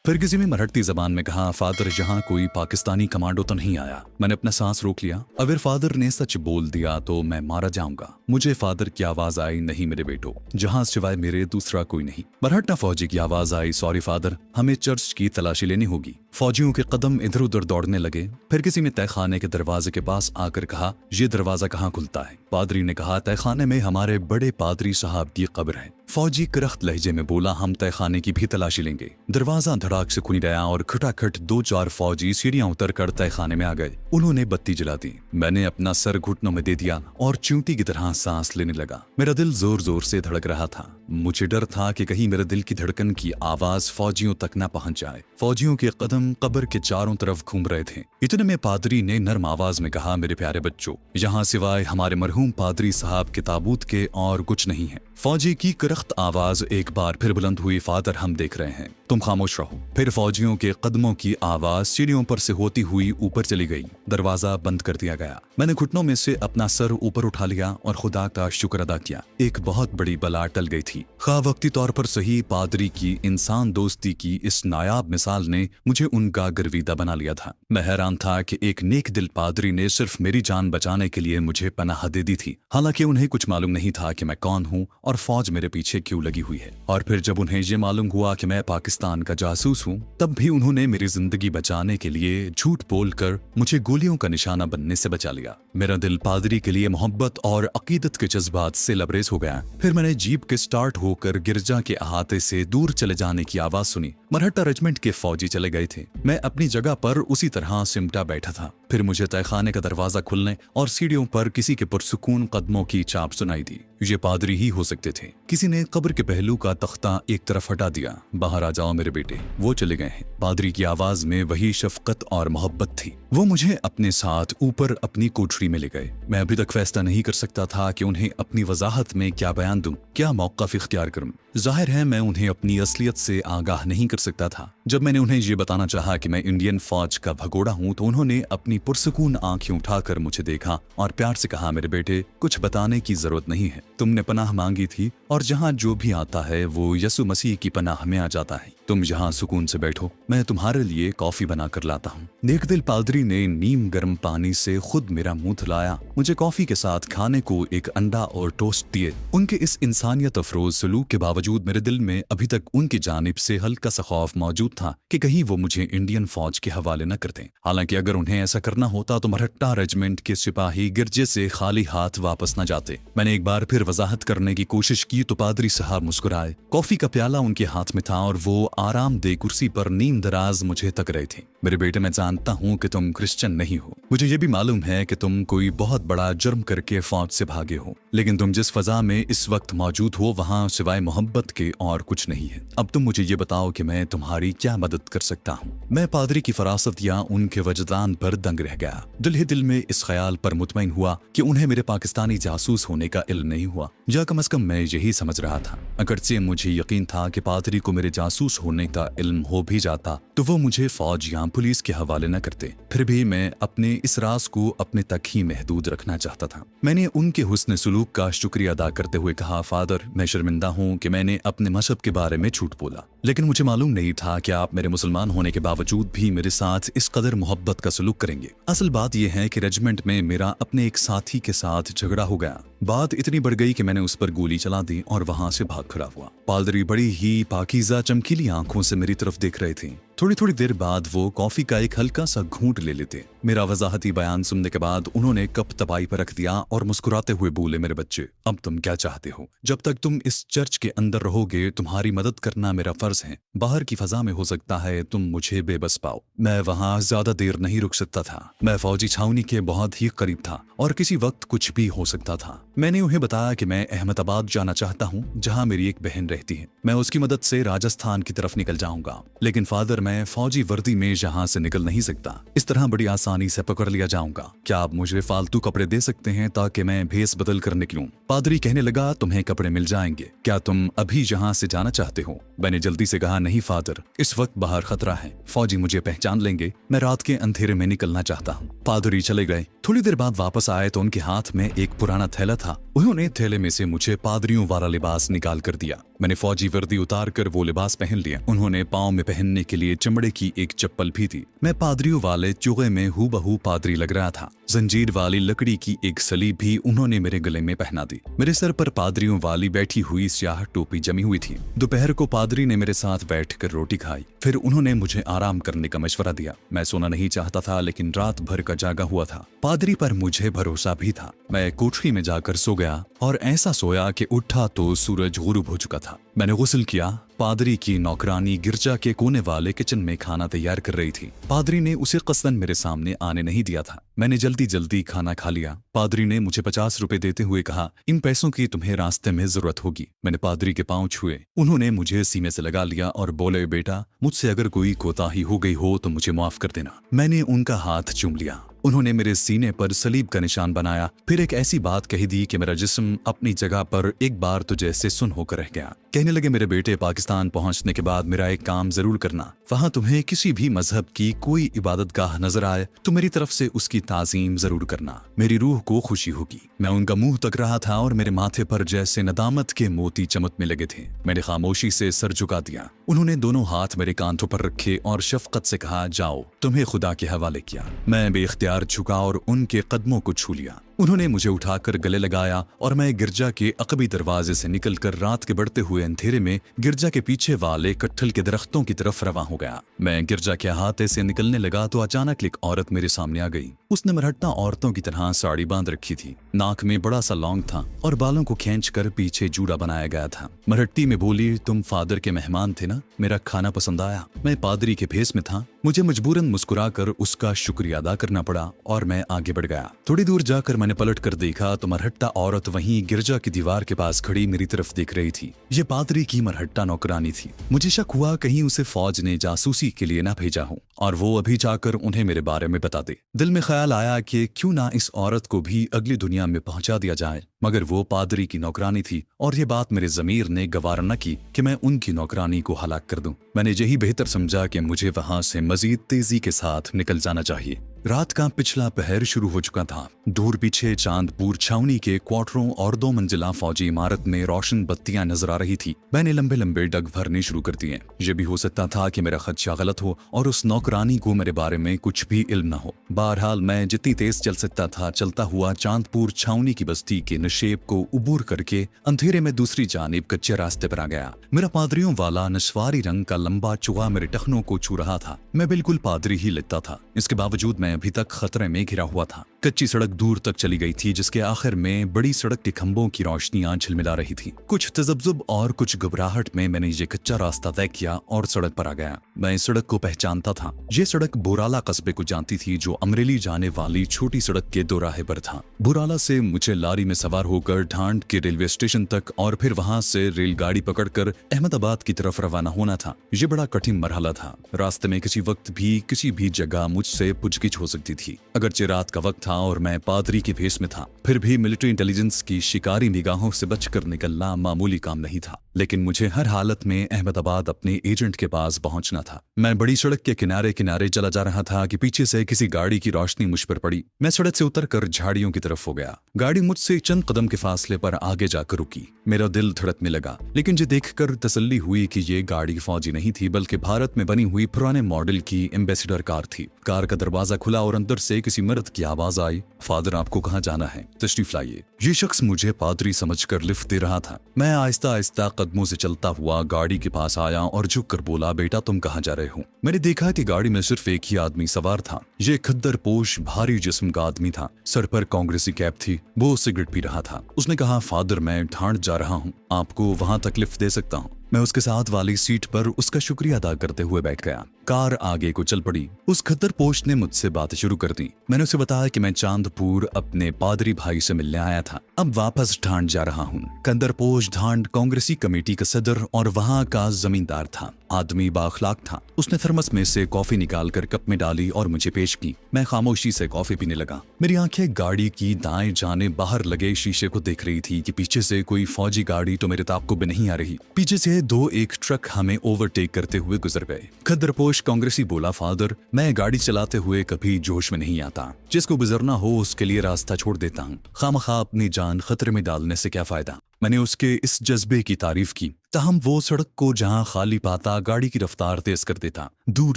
फिर किसी ने मराठी जबान में कहा, फादर यहाँ कोई पाकिस्तानी कमांडो तो नहीं आया। मैंने अपना सांस रोक लिया। अगर फादर ने सच बोल दिया तो मैं मारा जाऊंगा। मुझे फादर की आवाज आई, नहीं मेरे बेटो, जहां सिवाय मेरे दूसरा कोई नहीं। मराठा फौजी की आवाज आई, सॉरी फादर, हमें चर्च की तलाशी लेनी होगी। फौजियों के कदम इधर उधर दौड़ने लगे। फिर किसी ने तहखाने के दरवाजे के पास आकर कहा, ये दरवाजा कहाँ खुलता है? पादरी ने कहा, तहखाने में हमारे बड़े पादरी साहब की कब्र है। फौजी करख्त लहजे में बोला, हम तहखाने की भी तलाशी लेंगे। दरवाजा धड़ाक से खुल गया और खटाखट 2-4 फौजी सीढ़ियां उतरकर तहखाने में आ गए। उन्होंने बत्ती जला दी। मैंने अपना सर घुटनों में दे दिया और चींटी की तरह सांस लेने लगा। मेरा दिल जोर जोर से धड़क रहा था। मुझे डर था कि कहीं मेरे दिल की धड़कन की आवाज फौजियों तक न पहुंच जाए। फौजियों के कदम कब्र के चारों तरफ घूम रहे थे। इतने में पादरी ने नर्म आवाज में कहा, मेरे प्यारे बच्चों, यहाँ सिवाय हमारे मरहूम पादरी साहब के ताबूत के और कुछ नहीं है। फौजी की करख्त आवाज एक बार फिर बुलंद हुई, फादर हम देख रहे हैं, तुम खामोश रहो। फिर फौजियों के कदमों की आवाज सीढ़ियों पर से होती हुई ऊपर चली गई। दरवाजा बंद कर दिया गया। मैंने घुटनों में से अपना सर ऊपर उठा लिया और खुदा का शुक्र अदा किया। एक बहुत बड़ी बला टल गई थी। खा वक्ती तौर पर सही, पादरी की इंसान दोस्ती की इस नायाब मिसाल ने मुझे उनका गर्विदा बना लिया था। मैं हैरान था कि एक नेक दिल पादरी ने सिर्फ मेरी जान बचाने के लिए मुझे पनाह दे दी थी। हालांकि उन्हें कुछ मालूम नहीं था कि मैं कौन हूँ और फौज मेरे पीछे क्यों लगी हुई है। और फिर जब उन्हें ये मालूम हुआ कि मैं पाकिस्तान का जासूस हूँ, तब भी उन्होंने मेरी जिंदगी बचाने के लिए झूठ बोलकर मुझे गोलियों का निशाना बनने से बचा लिया। मेरा दिल पादरी के लिए मोहब्बत और अकीदत के जज्बात से लबरेज हो गया। फिर मैंने जीप के स्टार्ट होकर गिरजा के अहाते से दूर चले जाने की आवाज सुनी। मराठा रेजिमेंट के फौजी चले गए थे। मैं अपनी जगह पर उसी तरह सिमटा बैठा था। फिर मुझे तहखाने का दरवाजा खुलने और सीढ़ियों पर किसी के पुरसुकून कदमों की चाप सुनाई दी। ये पादरी ही हो सकते थे। किसी ने कब्र के पहलू का तख्ता एक तरफ हटा दिया। बाहर आ जाओ मेरे बेटे, वो चले गए हैं। पादरी की आवाज में वही शफकत और मोहब्बत थी। वो मुझे अपने साथ ऊपर अपनी कोठरी में ले गए। मैं अभी तक फैसला नहीं कर सकता था कि उन्हें अपनी वजाहत में क्या बयान दूं, क्या मौक़िफ़ इख्तियार करूं। जाहिर है मैं उन्हें अपनी असलियत से आगाह नहीं कर सकता था। जब मैंने उन्हें ये बताना चाहा कि मैं इंडियन फौज का भगोड़ा हूं, तो उन्होंने अपनी पुरसुकून आंखें उठाकर मुझे देखा और प्यार से कहा, मेरे बेटे, कुछ बताने की जरूरत नहीं है। तुमने पनाह मांगी थी और जहां जो भी आता है वो यसु मसीह की पनाह में आ जाता है। तुम यहाँ सुकून से बैठो, मैं तुम्हारे लिए कॉफी बना कर लाता हूँ। नेक दिल पादरी ने नीम गर्म पानी से खुद मेरा मुंह धुलाया। मुझे कॉफी के साथ खाने को एक अंडा और टोस्ट दिए। उनके इस इंसानियत अफरोज सलूक के बावजूद मेरे दिल में अभी तक उनकी जानिब से हल्का सा खौफ मौजूद था कि कहीं वो मुझे इंडियन फौज के हवाले न कर दें। हालांकि अगर उन्हें ऐसा करना होता तो मराठा रेजिमेंट के सिपाही गिरजे से खाली हाथ वापस न जाते। मैंने एक बार फिर वजाहत करने की कोशिश की तो पादरी साहब मुस्कुराए। कॉफी का प्याला उनके हाथ में था और वो आरामदेह कुर्सी पर नीम दराज मुझे तक रहे थे। मेरे बेटे, मैं जानता हूँ कि तुम क्रिश्चियन नहीं हो। मुझे ये भी मालूम है कि तुम कोई बहुत बड़ा जुर्म करके फौज से भागे हो, लेकिन तुम जिस फजा में इस वक्त मौजूद हो वहाँ सिवाय मोहब्बत के और कुछ नहीं है। अब तुम मुझे ये बताओ कि मैं तुम्हारी क्या मदद कर सकता हूँ। मैं पादरी की फरासत या उनके वजदान पर दंग रह गया। दिल ही दिल में इस ख्याल पर मुतमईन हुआ कि उन्हें मेरे पाकिस्तानी जासूस होने का इल्म नहीं हुआ, या कम अज कम मैं यही समझ रहा था। अगरचे मुझे यकीन था कि पादरी को मेरे जासूस होने का इल्म हो भी जाता तो वो मुझे फौज या पुलिस के हवाले न करते। फिर भी मैं अपने इस राज को अपने तक ही महदूद रखना चाहता था। मैंने उनके हुस्न सुलूक का शुक्रिया अदा करते हुए कहा, फादर, मैं शर्मिंदा हूँ कि मैंने अपने मजहब के बारे में झूठ बोला, लेकिन मुझे मालूम नहीं था कि आप मेरे मुसलमान होने के बावजूद भी मेरे साथ इस कदर मोहब्बत का सलूक करेंगे। असल बात यह है कि रेजिमेंट में मेरा अपने एक साथी के साथ झगड़ा हो गया। बात इतनी बढ़ गई कि मैंने उस पर गोली चला दी और वहां से भाग खड़ा हुआ। पादरी बड़ी ही पाकीज़ा चमकीली आंखों से मेरी तरफ देख रहे थे। थोड़ी थोड़ी देर बाद वो कॉफी का एक हल्का सा घूंट ले लेते। मेरा वजाहती बयान सुनने के बाद उन्होंने कप तपाई पर रख दिया और मुस्कुराते हुए बोले, मेरे बच्चे, अब तुम क्या चाहते हो? जब तक तुम इस चर्च के अंदर रहोगे तुम्हारी मदद करना मेरा फर्ज है। बाहर की फजा में हो सकता है तुम मुझे बेबस पाओ। मैं वहाँ ज्यादा देर नहीं रुक सकता था। मैं फौजी छावनी के बहुत ही करीब था और किसी वक्त कुछ भी हो सकता था। मैंने उन्हें बताया कि मैं अहमदाबाद जाना चाहता हूँ, जहाँ मेरी एक बहन रहती है। मैं उसकी मदद से राजस्थान की तरफ निकल जाऊंगा, लेकिन फादर, मैं फौजी वर्दी में यहाँ से निकल नहीं सकता। इस तरह बड़ी आसानी से पकड़ लिया जाऊंगा। क्या आप मुझे फालतू कपड़े दे सकते हैं ताकि मैं भेस बदल कर निकलूं? पादरी कहने लगा, तुम्हें कपड़े मिल जाएंगे। क्या तुम अभी यहाँ से जाना चाहते हो? मैंने जल्दी से कहा, नहीं फादर, इस वक्त बाहर खतरा है। फौजी मुझे पहचान लेंगे। मैं रात के अंधेरे में निकलना चाहता हूँ। पादरी चले गए। थोड़ी देर बाद वापस आए तो उनके हाथ में एक पुराना थैला था। उन्होंने थैले में से मुझे पादरियों वाला लिबास निकाल कर दिया। मैंने फौजी वर्दी उतार कर वो लिबास पहन लिया। उन्होंने पाँव में पहनने के लिए चमड़े की एक चप्पल भी दी। मैं पादरियों वाले चुगे में हूबहू पादरी लग रहा था। जंजीर वाली लकड़ी की एक सलीब भी उन्होंने मेरे गले में पहना दी। मेरे सर पर पादरियों वाली बैठी हुई स्याह टोपी जमी हुई थी। दोपहर को पादरी ने मेरे साथ बैठकर रोटी खाई। फिर उन्होंने मुझे आराम करने का मशवरा दिया। मैं सोना नहीं चाहता था, लेकिन रात भर का जागा हुआ था। पादरी पर मुझे भरोसा भी था। मैं कोठरी में जाकर सो गया और ऐसा सोया कि उठा तो सूरज गुरूब हो चुका था। मैंने गुस्ल किया। पादरी की नौकरानी गिरजा के कोने वाले किचन में खाना तैयार कर रही थी। पादरी ने उसे कसदन मेरे सामने आने नहीं दिया था। मैंने जल्दी जल्दी खाना खा लिया। पादरी ने मुझे 50 रुपए देते हुए कहा, इन पैसों की तुम्हें रास्ते में जरूरत होगी। मैंने पादरी के पांव छुए। उन्होंने मुझे सीने से लगा लिया और बोले, बेटा, मुझसे अगर कोई कोताही हो गई हो तो मुझे माफ कर देना। मैंने उनका हाथ चूम लिया। उन्होंने मेरे सीने पर सलीब का निशान बनाया। फिर एक ऐसी बात कही दी कि मेरा जिस्म अपनी जगह पर एक बार तो जैसे सुन होकर रह गया। कहने लगे, मेरे बेटे, पाकिस्तान पहुंचने के बाद मेरा एक काम जरूर करना। वहां तुम्हें किसी भी मजहब की कोई इबादतगाह नजर आए तो मेरी तरफ से उसकी ताजीम जरूर करना। मेरी रूह को खुशी होगी। मैं उनका मुंह तक रहा था और मेरे माथे पर जैसे नदामत के मोती चमकने लगे थे। मैंने खामोशी से सर झुका दिया। उन्होंने दोनों हाथ मेरे कांधों पर रखे और शफकत से कहा, जाओ, तुम्हें खुदा के हवाले किया। मैं बेख्तियार झुका और उनके कदमों को छू लिया। उन्होंने मुझे उठाकर गले लगाया और मैं गिरजा के अकबी दरवाजे से निकलकर रात के बढ़ते हुए अंधेरे में गिरजा के पीछे वाले कट्ठल के दरख्तों की तरफ रवां हो गया। मैं गिरजा के अहाते से निकलने लगा तो अचानक एक औरत मेरे सामने आ गई। उसने मरहट्टा औरतों की तरह साड़ी बांध रखी थी। नाक में बड़ा सा लौंग था और बालों को खींचकर पीछे जूड़ा बनाया गया था। मरहट्टी में बोली, तुम फादर के मेहमान थे ना, मेरा खाना पसंद आया। मैं पादरी के भेस में था। मुझे मजबूरन मुस्कुराकर उसका शुक्रिया अदा करना पड़ा और मैं आगे बढ़ गया। थोड़ी दूर जाकर मैंने पलट कर देखा तो मरहट्टा औरत वहीं गिरजा की दीवार के पास खड़ी मेरी तरफ देख रही थी। ये पादरी की मरहट्टा नौकरानी थी। मुझे शक हुआ कहीं उसे फौज ने जासूसी के लिए ना भेजा हो और वो अभी जाकर उन्हें मेरे बारे में बता दे। दिल में ख्याल आया कि क्यों ना इस औरत को भी अगली दुनिया में पहुंचा दिया जाए, मगर वो पादरी की नौकरानी थी और ये बात मेरे ज़मीर ने गवार न की कि मैं उनकी नौकरानी को हलाक कर दूं। मैंने यही बेहतर समझा कि मुझे वहां से मजीद तेजी के साथ निकल जाना चाहिए। रात का पिछला पहर शुरू हो चुका था। दूर पीछे चांदपुर छावनी के क्वार्टरों और 2 मंजिला फौजी इमारत में रोशन बत्तियां नजर आ रही थी। मैंने लंबे लंबे डग भरने शुरू कर दिए। ये भी हो सकता था कि मेरा खदशा गलत हो और उस नौकरानी को मेरे बारे में कुछ भी इल्म न हो। बहरहाल मैं जितनी तेज चल सकता था चलता हुआ चांदपुर छावनी की बस्ती के नशेब को उबूर करके अंधेरे में दूसरी जानिब कच्चे रास्ते पर आ गया। मेरा पादरियों वाला नस्वारी रंग का लंबा चुहा मेरे टखनों को छू रहा था। मैं बिल्कुल पादरी ही लगता था। इसके बावजूद मैं अभी तक खतरे में घिरा हुआ था। कच्ची सड़क दूर तक चली गई थी, जिसके आखिर में बड़ी सड़क के खंभों की रोशनियां झिलमिला रही थी। कुछ तजब्जुब और कुछ घबराहट में मैंने ये कच्चा रास्ता तय किया और सड़क पर आ गया। मैं इस सड़क को पहचानता था। ये सड़क बुराला कस्बे को जानती थी, जो अमरेली जाने वाली छोटी सड़क के दोराहे पर था। बुराला से मुझे लारी में सवार होकर ढांड के रेलवे स्टेशन तक और फिर वहां से रेलगाड़ी पकड़कर अहमदाबाद की तरफ रवाना होना था। ये बड़ा कठिन मरहला था। रास्ते में किसी वक्त भी किसी भी जगह मुझसे पुछगिछ हो सकती थी। अगरचे रात का वक्त था और मैं पादरी के भेष में था, फिर भी मिलिट्री इंटेलिजेंस की शिकारी निगाहों से बचकर निकलना मामूली काम नहीं था। लेकिन मुझे हर हालत में अहमदाबाद अपने एजेंट के पास पहुंचना था। मैं बड़ी सड़क के किनारे किनारे चला जा रहा था कि पीछे से किसी गाड़ी की रोशनी मुझ पर पड़ी। मैं सड़क से उतरकर झाड़ियों की तरफ हो गया। गाड़ी मुझसे चंद कदम के फासले पर आगे जाकर रुकी। मेरा दिल धड़कने लगा, लेकिन ये देखकर तसल्ली हुई कि ये गाड़ी फौजी नहीं थी, बल्कि भारत में बनी हुई पुराने मॉडल की एम्बेसडर कार थी। कार का दरवाजा खुला और अंदर से किसी मर्द की आवाज आई, फादर, आपको कहाँ जाना है? तशरीफ लाइए। ये शख्स मुझे पादरी समझकर लिफ्ट दे रहा था। मैं आहिस्ता आहिस्ता कदमों से चलता हुआ गाड़ी के पास आया और झुककर बोला, बेटा, तुम कहाँ जा रहे हो? मैंने देखा कि गाड़ी में सिर्फ एक ही आदमी सवार था। ये खद्दर पोश भारी जिस्म का आदमी था। सर पर कांग्रेसी कैप थी। वो सिगरेट पी रहा था। उसने कहा, फादर, मैं ढांड जा रहा हूँ, आपको वहां तक लिफ्ट दे सकता हूँ। मैं उसके साथ वाली सीट पर उसका शुक्रिया अदा करते हुए बैठ गया। कार आगे को चल पड़ी। उस खद्दर पोश ने मुझसे बात शुरू कर दी। मैंने उसे बताया कि मैं चांदपुर अपने पादरी भाई से मिलने आया था, अब वापस ढांड जा रहा हूँ। खद्दर पोश ढांड कांग्रेसी कमेटी का सदर और वहाँ का जमींदार था। आदमी बाअखलाक था। उसने थर्मस में से कॉफी निकाल कर कप में डाली और मुझे पेश की। मैं खामोशी से कॉफी पीने लगा। मेरी आंखें गाड़ी की दाएं जाने बाहर लगे शीशे को देख रही थी कि पीछे से कोई फौजी गाड़ी तो मेरे ताक़ुब में नहीं आ रही। पीछे से 2-1 ट्रक हमें ओवरटेक करते हुए गुजर गए। खद्दरपोश कांग्रेसी बोला, फादर, मैं गाड़ी चलाते हुए कभी जोश में नहीं आता। जिसको गुजरना हो उसके लिए रास्ता छोड़ देता हूँ। खामखा अपनी जान खतरे में डालने से क्या फायदा। मैंने उसके इस जज्बे की तारीफ की। तहम वो सड़क को जहां खाली पाता गाड़ी की रफ्तार तेज कर देता। दूर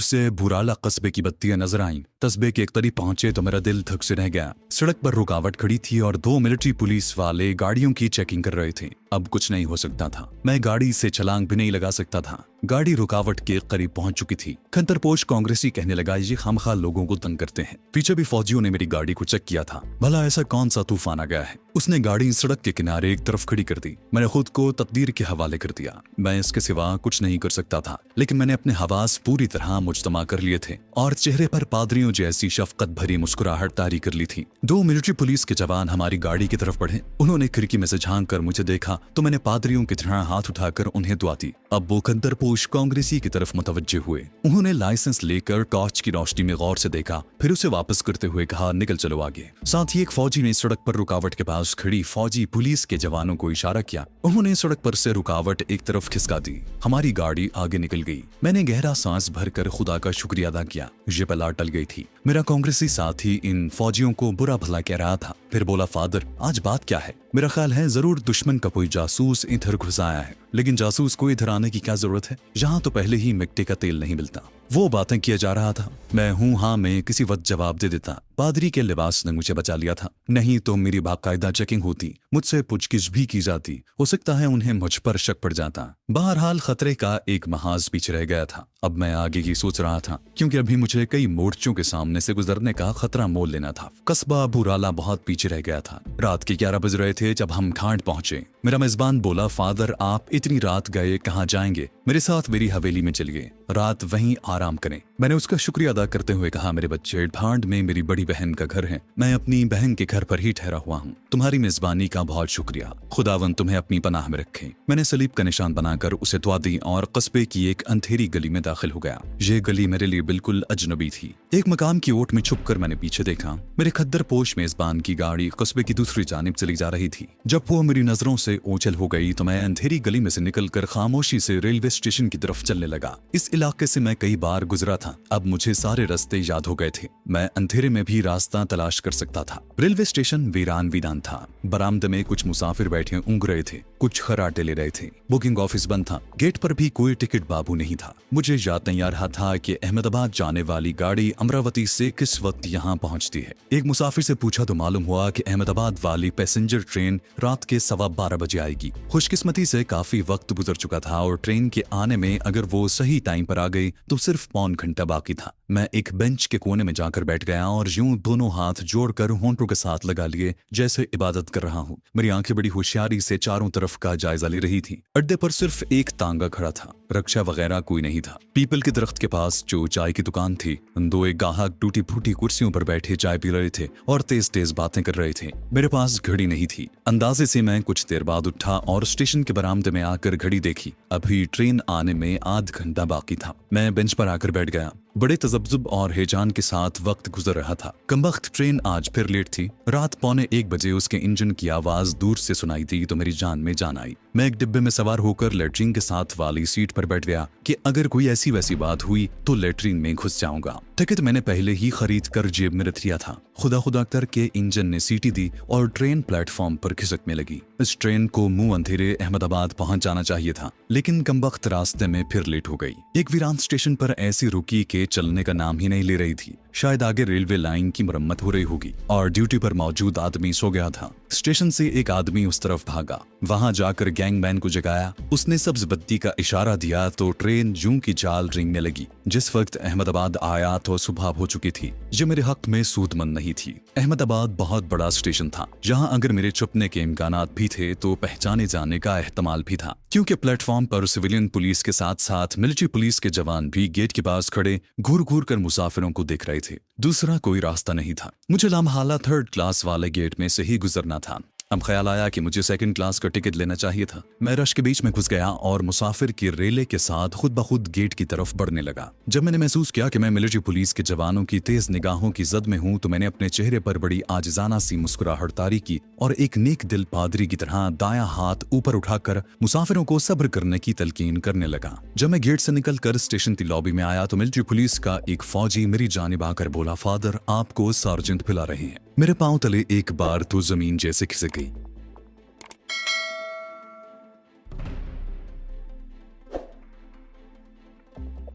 से बुराला कस्बे की बत्तियां नजर आईं। कस्बे के एक करीब पहुंचे तो मेरा दिल धक से रह गया। सड़क पर रुकावट खड़ी थी और 2 मिलिट्री पुलिस वाले गाड़ियों की चेकिंग कर रहे थे। अब कुछ नहीं हो सकता था। मैं गाड़ी से छलांग भी नहीं लगा सकता था। गाड़ी रुकावट के करीब पहुंच चुकी थी। खंतरपोश कांग्रेसी कहने लगा, ये खामखा लोगों को तंग करते हैं। पीछे भी फौजियों ने मेरी गाड़ी को चेक किया था। भला ऐसा कौन सा तूफान आ गया है। उसने गाड़ी सड़क के किनारे एक तरफ खड़ी कर दी। मैंने खुद को तकदीर के हवाले कर दिया। मैं इसके सिवा कुछ नहीं कर सकता था, लेकिन मैंने अपने हवास पूरी तरह मुजतमा कर लिए थे और चेहरे पर पादरियों जैसी शफकत भरी मुस्कुराहट तारी कर ली थी। 2 मिलिट्री पुलिस के जवान हमारी गाड़ी की तरफ बढ़े। उन्होंने खिड़की में से झांक कर मुझे देखा तो मैंने पादरियों की तरह हाथ उठाकर उन्हें दुआ दी। अब वो खंतरपोश कांग्रेसी की तरफ मुतवज्जे हुए। उन्होंने लाइसेंस लेकर टॉर्च की रोशनी में गौर से देखा, फिर उसे वापस करते हुए कहा, निकल चलो आगे। साथ ही एक फौजी ने सड़क पर रुकावट के पास खड़ी फौजी पुलिस के जवानों को इशारा किया। उन्होंने सड़क पर से रुकावट एक तरफ खिसका दी। हमारी गाड़ी आगे निकल गई। मैंने गहरा सांस भरकर खुदा का शुक्रिया अदा किया। ये बला टल गई थी। मेरा कांग्रेसी साथी इन फौजियों को बुरा भला कह रहा था। फिर बोला, फादर आज बात क्या है? मेरा ख्याल है जरूर दुश्मन का कोई जासूस इधर घुस आया है। लेकिन जासूस को इधर आने की क्या जरूरत है? यहाँ तो पहले ही मिट्टी का तेल नहीं मिलता। वो बातें किया जा रहा था। मैं हूँ हाँ में किसी वक्त जवाब दे देता। पादरी के लिबास ने मुझे बचा लिया था, नहीं तो मेरी बाकायदा चेकिंग होती, मुझसे पूछगिछ भी की जाती। हो सकता है उन्हें मुझ पर शक पड़ जाता। बहरहाल खतरे का एक महाज पीछे रह गया था। अब मैं आगे की सोच रहा था, क्योंकि अभी मुझे कई मोर्चों के सामने से गुजरने का खतरा मोल लेना था। कस्बा बुराला बहुत पीछे रह गया था। रात के 11 बज रहे थे जब हम घाट पहुंचे। मेरा मेजबान बोला, फादर आप इतनी रात गए कहाँ जाएंगे? मेरे साथ मेरी हवेली में चलिए, रात वहीं आराम करें। मैंने उसका शुक्रिया अदा करते हुए कहा, मेरे बच्चे, भांड में मेरी बड़ी बहन का घर है। मैं अपनी बहन के घर पर ही ठहरा हुआ हूँ। तुम्हारी मेजबानी का बहुत शुक्रिया। खुदावन तुम्हें अपनी पनाह में रखे। मैंने सलीब का निशान बनाकर उसे दुआ दी और कस्बे की एक अंधेरी गली में दाखिल हो गया। ये गली मेरे लिए बिल्कुल अजनबी थी। एक मकाम की ओट में छुपकर मैंने पीछे देखा। मेरे खद्दर पोश मेजबान की गाड़ी कस्बे की दूसरी जानिब चली जा रही थी। जब वो मेरी नजरों से ओझल हो गई तो मैं अंधेरी गली में से निकलकर खामोशी से रेलवे स्टेशन की तरफ चलने लगा। इस इलाके से मैं कई बार गुजरा था। अब मुझे सारे रास्ते याद हो गए थे। मैं अंधेरे में भी रास्ता तलाश कर सकता था। रेलवे स्टेशन वीरान वीरान था। बरामदे में कुछ मुसाफिर बैठे ऊँग रहे थे, कुछ खर्राटे ले रहे थे। बुकिंग ऑफिस बंद था। गेट पर भी कोई टिकट बाबू नहीं था। मुझे याद नहीं आ रहा था कि अहमदाबाद जाने वाली गाड़ी अमरावती से किस वक्त यहाँ पहुँचती है। एक मुसाफिर से पूछा तो मालूम हुआ कि अहमदाबाद वाली पैसेंजर ट्रेन रात के 12:15 बजे आएगी। खुशकिस्मती से काफी वक्त गुजर चुका था और ट्रेन के आने में अगर वो सही टाइम पर आ गई तो सिर्फ पौन घंटा बाकी था। मैं एक बेंच के कोने में जाकर बैठ गया और यूं दोनों हाथ जोड़कर होंठों के साथ लगा लिए जैसे इबादत कर रहा हूँ। मेरी आंखें बड़ी होशियारी से चारों तरफ का जायजा ले रही थी। अड्डे पर सिर्फ एक तांगा खड़ा था। रक्षा वगैरह कोई नहीं था। पीपल के दरख्त के पास जो चाय की दुकान थी, 2 गाहक टूटी फूटी कुर्सियों पर बैठे चाय पी रहे थे और तेज तेज बातें कर रहे थे। मेरे पास घड़ी नहीं थी। अंदाजे से मैं कुछ देर बाद उठा और स्टेशन के बरामदे में आकर घड़ी देखी। अभी ट्रेन आने में आध घंटा बाकी था। मैं बेंच पर आकर बैठ गया। बड़े तजब्जुब और हेजान के साथ वक्त गुजर रहा था। कमबख्त ट्रेन आज फिर लेट थी। रात 1:45 बजे उसके इंजन की आवाज दूर से सुनाई दी तो मेरी जान में जान आई। मैं एक डिब्बे में सवार होकर लेटरिन के साथ वाली सीट पर बैठ गया कि अगर कोई ऐसी वैसी बात हुई तो लेटरिन में घुस जाऊंगा। टिकट मैंने पहले ही खरीद कर जेब में रख लिया था। खुदा खुदा करके इंजन ने सीटी दी और ट्रेन प्लेटफॉर्म पर खिसकने लगी। इस ट्रेन को मुंह अंधेरे अहमदाबाद पहुंच जाना चाहिए था, लेकिन कमबख्त रास्ते में फिर लेट हो गई। एक वीरान स्टेशन पर ऐसी रुकी कि चलने का नाम ही नहीं ले रही थी। शायद आगे रेलवे लाइन की मरम्मत हो रही होगी और ड्यूटी पर मौजूद आदमी सो गया था। स्टेशन से एक आदमी उस तरफ भागा। वहां जाकर गैंगमैन को जगाया। उसने सब्ज बत्ती का इशारा दिया तो ट्रेन जूं की चाल रेंगने लगी। जिस वक्त अहमदाबाद आया तो सुबह हो चुकी थी। ये मेरे हक में सूदमंद नहीं थी। अहमदाबाद बहुत बड़ा स्टेशन था, जहां अगर मेरे छुपने के इम्कानात भी थे तो पहचाने जाने का एहतमाल भी था, क्योंकि प्लेटफॉर्म पर सिविलियन पुलिस के साथ साथ मिलिट्री पुलिस के जवान भी गेट के पास खड़े घूर घूर कर मुसाफिरों को देख रहे थे। दूसरा कोई रास्ता नहीं था। मुझे लामहाला 3rd क्लास वाले गेट में से ही गुजरना था। अब ख्याल आया कि मुझे 2nd क्लास का टिकट लेना चाहिए था। मैं रश के बीच में घुस गया और मुसाफिर की रेले के साथ खुद ब खुद गेट की तरफ बढ़ने लगा। जब मैंने महसूस किया कि मैं मिलिट्री पुलिस के जवानों की तेज निगाहों की जद में हूं तो मैंने अपने चेहरे पर बड़ी आजिजाना सी मुस्कुराहट तारी की और एक नेक दिल पादरी की तरह दायां हाथ ऊपर उठाकर मुसाफिरों को सब्र करने की तलकीन करने लगा। जब मैं गेट से निकलकर स्टेशन की लॉबी में आया तो मिलिट्री पुलिस का एक फौजी मेरी जानिब आकर बोला, फादर आपको सार्जेंट बुला रहे हैं। मेरे पांव तले एक बार तो जमीन जैसे खिसक गई।